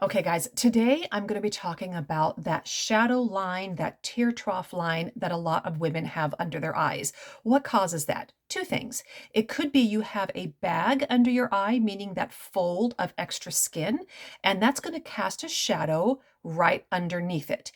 Okay, guys, today I'm going to be talking about that shadow line, that tear trough line that a lot of women have under their eyes. What causes that? Two things. It could be you have a bag under your eye, meaning that fold of extra skin, and that's going to cast a shadow right underneath it.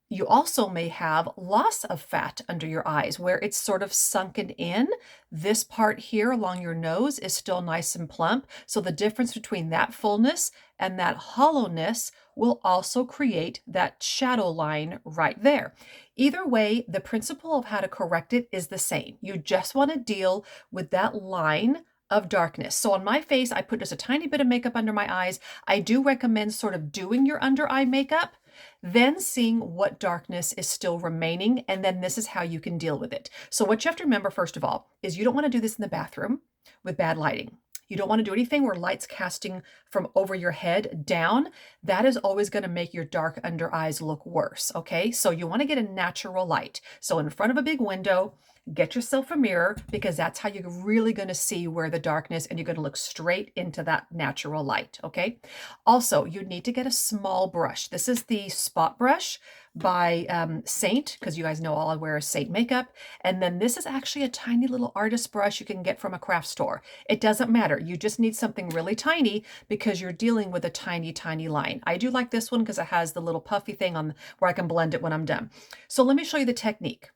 You also may have loss of fat under your eyes where it's sort of sunken in. This part here along your nose is still nice and plump. So the difference between that fullness and that hollowness will also create that shadow line right there. Either way, the principle of how to correct it is the same. You just want to deal with that line of darkness. So on my face, I put just a tiny bit of makeup under my eyes. I do recommend sort of doing your under eye makeup, then seeing what darkness is still remaining, and then this is how you can deal with it. So what you have to remember, first of all, is you don't want to do this in the bathroom with bad lighting. You don't want to do anything where light's casting from over your head down. That is always going to make your dark under eyes look worse, okay? So you want to get a natural light. So in front of a big window, get yourself a mirror because that's how you're really going to see where the darkness, and you're going to look straight into that natural light, okay? Also, you need to get a small brush. This is the Spot Brush by Saint, because you guys know all I wear is Saint makeup. And then this is actually a tiny little artist brush you can get from a craft store. It doesn't matter. You just need something really tiny because you're dealing with a tiny, tiny line. I do like this one because it has the little puffy thing on where I can blend it when I'm done. So let me show you the technique.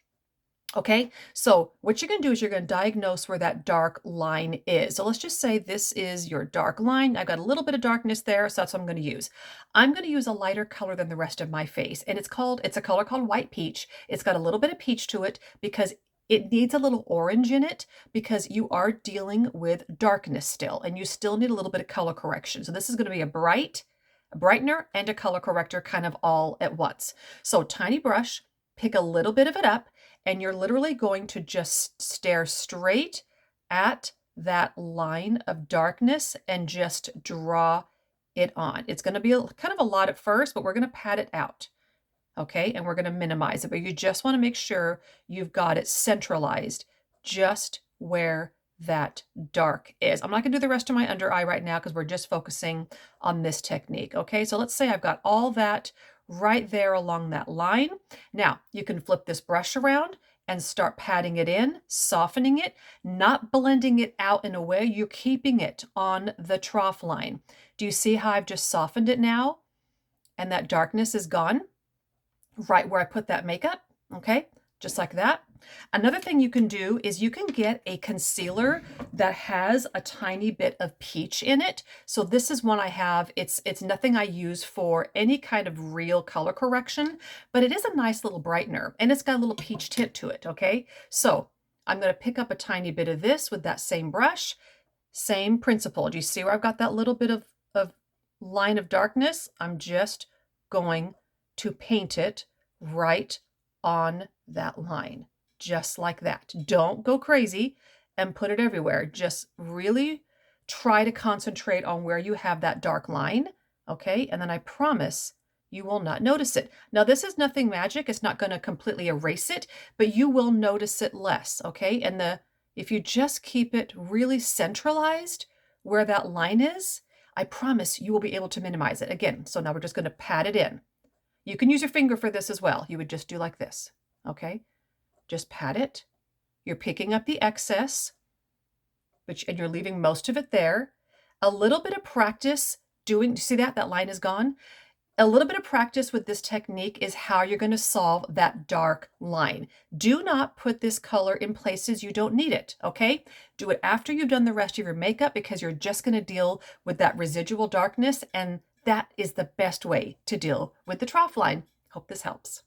Okay, so what you're going to do is you're going to diagnose where that dark line is. So let's just say this is your dark line. I've got a little bit of darkness there, so that's what I'm going to use. I'm going to use a lighter color than the rest of my face, and it's a color called White Peach. It's got a little bit of peach to it because it needs a little orange in it because you are dealing with darkness still, and you still need a little bit of color correction. So this is going to be a brightener and a color corrector kind of all at once. So tiny brush, pick a little bit of it up, and you're literally going to just stare straight at that line of darkness and just draw it on. It's going to be kind of a lot at first, but we're going to pat it out. Okay, and we're going to minimize it, but you just want to make sure you've got it centralized just where that dark is. I'm not going to do the rest of my under eye right now because we're just focusing on this technique. Okay, so let's say I've got all that right there along that line. Now you can flip this brush around and start patting it in, softening it, not blending it out in a way. You're keeping it on the trough line. Do you see how I've just softened it now? And that darkness is gone right where I put that makeup, okay? Just like that. Another thing you can do is you can get a concealer that has a tiny bit of peach in it. So this is one I have. It's nothing I use for any kind of real color correction, but it is a nice little brightener and it's got a little peach tint to it, okay? So I'm going to pick up a tiny bit of this with that same brush, same principle. Do you see where I've got that little bit of line of darkness? I'm just going to paint it right on that line, just like that. Don't go crazy and put it everywhere. Just really try to concentrate on where you have that dark line, okay? And then I promise you will not notice it. Now, this is nothing magic. It's not going to completely erase it, but you will notice it less, okay? And if you just keep it really centralized where that line is, I promise you will be able to minimize it. Again, so now we're just going to pat it in. You can use your finger for this as well. You would just do like this, okay? Just pat it. You're picking up the excess, and you're leaving most of it there. A little bit of practice see that? That line is gone. A little bit of practice with this technique is how you're going to solve that dark line. Do not put this color in places you don't need it, okay? Do it after you've done the rest of your makeup because you're just going to deal with that residual darkness, and that is the best way to deal with the trough line. Hope this helps.